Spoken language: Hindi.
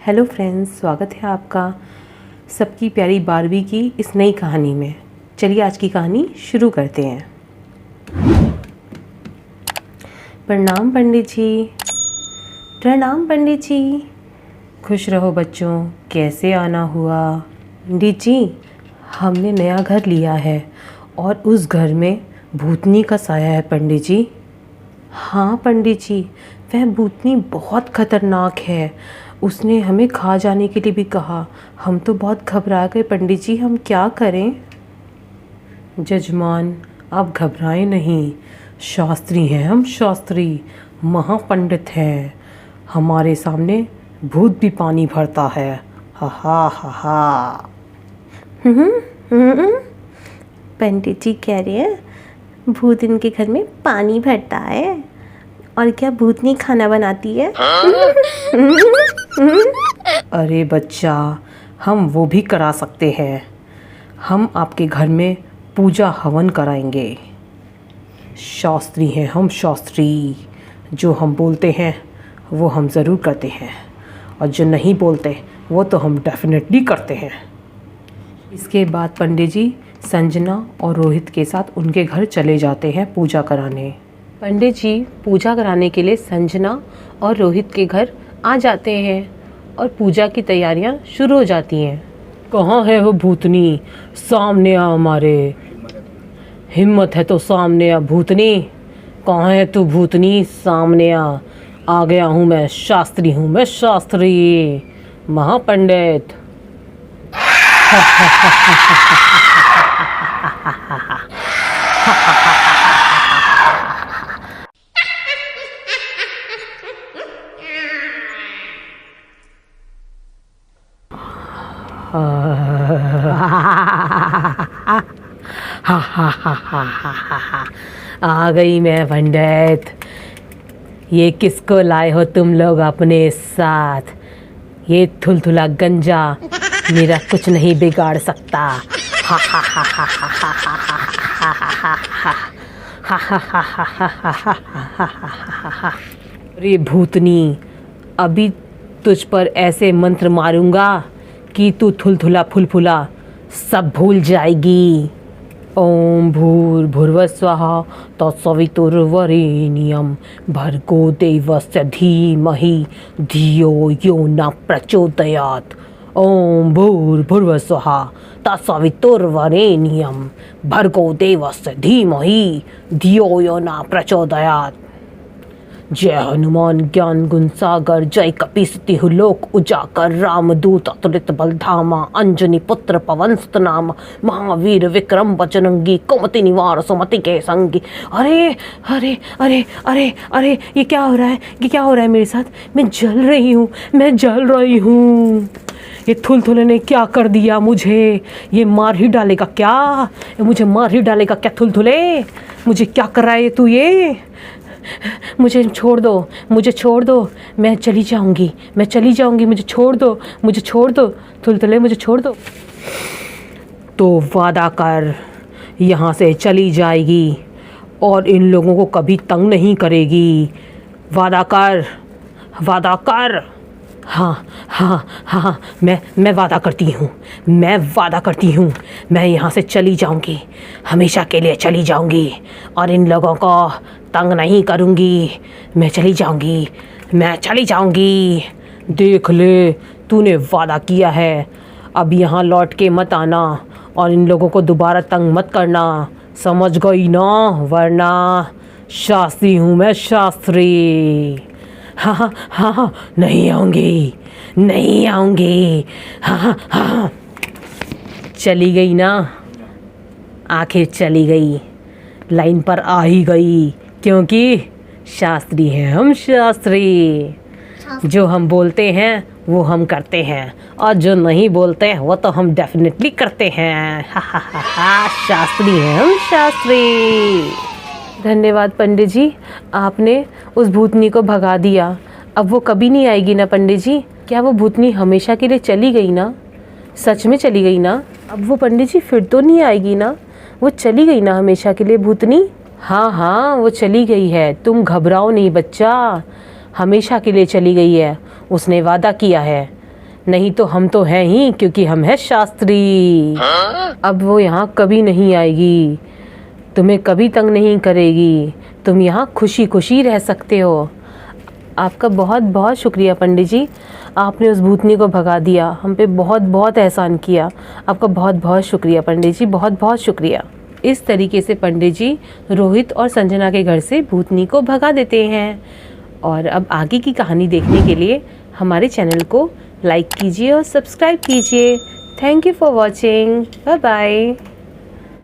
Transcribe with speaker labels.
Speaker 1: हेलो फ्रेंड्स, स्वागत है आपका सबकी प्यारी बारबी की इस नई कहानी में। चलिए आज की कहानी शुरू करते हैं। प्रणाम पंडित जी। प्रणाम पंडित जी। खुश रहो बच्चों, कैसे आना हुआ? पंडित जी, हमने नया घर लिया है और उस घर में भूतनी का साया है पंडित जी। हाँ पंडित जी, वह भूतनी बहुत खतरनाक है। उसने हमें खा जाने के लिए भी कहा। हम तो बहुत घबरा गए पंडित जी, हम क्या करें? जजमान, आप घबराएं नहीं। शास्त्री हैं हम, शास्त्री महापंडित हैं। हमारे सामने भूत भी पानी भरता है। हा हा हा हा। पंडित जी कह रहे हैं भूत इनके घर में पानी भरता है, और क्या भूतनी खाना बनाती है? अरे बच्चा, हम वो भी करा सकते हैं। हम आपके घर में पूजा हवन कराएंगे। शास्त्री हैं हम, शास्त्री। जो हम बोलते हैं वो हम ज़रूर करते हैं, और जो नहीं बोलते वो तो हम डेफिनेटली करते हैं। इसके बाद पंडित जी संजना और रोहित के साथ उनके घर चले जाते हैं पूजा कराने। पंडित जी पूजा कराने के लिए संजना और रोहित के घर आ जाते हैं और पूजा की तैयारियां शुरू हो जाती हैं। कहाँ है वो भूतनी? सामने आ हमारे। हिम्मत है तो सामने आ भूतनी। कहाँ है तू भूतनी? सामने आ गया हूँ मैं, शास्त्री हूँ मैं, शास्त्री महापंडित। आ गई मैं पंडित। ये किसको लाए हो तुम लोग अपने साथ? ये थुलथुला गंजा मेरा कुछ नहीं बिगाड़ सकता। अरे भूतनी, अभी तुझ पर ऐसे मंत्र मारूंगा कि तू थुलथुला फुलफुला सब भूल जाएगी। ओम भूर्भुवः स्वः तत्सवितुर्वरेण्यं भर्गो देवस्य धीमहि धियो यो न प्रचोदयात्। ओम भूर्भुवः स्वः तत्सवितुर्वरेण्यं भर्गो देवस्य धीमहि धियो यो न प्रचोदयात्। जय हनुमान ज्ञान गुण सागर, जय कपीसति लोक उजागर, रामदूत अतुलित बलधामा, अंजनी पुत्र पवन सुत नाम, महावीर विक्रम बजरंगी, कुमति निवार सुमति के संगी। अरे अरे अरे अरे अरे, ये क्या हो रहा है? ये क्या हो रहा है मेरे साथ? मैं जल रही हूँ, मैं जल रही हूँ। ये थुलथुले ने क्या कर दिया मुझे? ये मार ही डालेगा क्या? मुझे मार ही डालेगा क्या थुलथुले? मुझे क्या कर रहा है तू? ये मुझे छोड़ दो, मुझे छोड़ दो, मैं चली जाऊंगी, मैं चली जाऊंगी, मुझे छोड़ दो, मुझे छोड़ दो थुलथुले, मुझे छोड़ दो। तो वादा कर, यहाँ से चली जाएगी और इन लोगों को कभी तंग नहीं करेगी। वादा कर, वादा कर। हाँ हाँ हाँ, मैं वादा करती हूँ, मैं वादा करती हूँ। मैं यहाँ से चली जाऊँगी, हमेशा के लिए चली जाऊँगी, और इन लोगों को तंग नहीं करूँगी। मैं चली जाऊँगी, मैं चली जाऊँगी। देख ले, तूने वादा किया है, अब यहाँ लौट के मत आना और इन लोगों को दोबारा तंग मत करना, समझ गई ना? वरना शास्त्री हूँ मैं, शास्त्री। हाँ हाँ हाँ, नहीं आऊँगी, नहीं आऊँगी। हाँ हाँ हाँ, चली गई ना? आखिर चली गई, लाइन पर आ ही गई, क्योंकि शास्त्री हैं हम, शास्त्री। जो हम बोलते हैं वो हम करते हैं, और जो नहीं बोलते वो तो हम डेफिनेटली करते हैं। हा हा हा हा, शास्त्री हैं हम, शास्त्री। धन्यवाद पंडित जी, आपने उस भूतनी को भगा दिया। अब वो कभी नहीं आएगी ना पंडित जी? क्या वो भूतनी हमेशा के लिए चली गई ना? सच में चली गई ना? अब वो पंडित जी फिर तो नहीं आएगी ना? वो चली गई ना हमेशा के लिए भूतनी? हाँ हाँ, वो चली गई है, तुम घबराओ नहीं बच्चा, हमेशा के लिए चली गई है। उसने वादा किया है नहीं तो हम तो हैं ही, क्योंकि हम हैं शास्त्री। अब वो यहाँ कभी नहीं आएगी, तुम्हें कभी तंग नहीं करेगी, तुम यहाँ खुशी खुशी रह सकते हो। आपका बहुत बहुत शुक्रिया पंडित जी, आपने उस भूतनी को भगा दिया, हम पे बहुत बहुत एहसान किया। आपका बहुत बहुत शुक्रिया पंडित जी, बहुत बहुत शुक्रिया। इस तरीके से पंडित जी रोहित और संजना के घर से भूतनी को भगा देते हैं। और अब आगे की कहानी देखने के लिए हमारे चैनल को लाइक कीजिए और सब्सक्राइब कीजिए। Thank you for watching. Bye bye.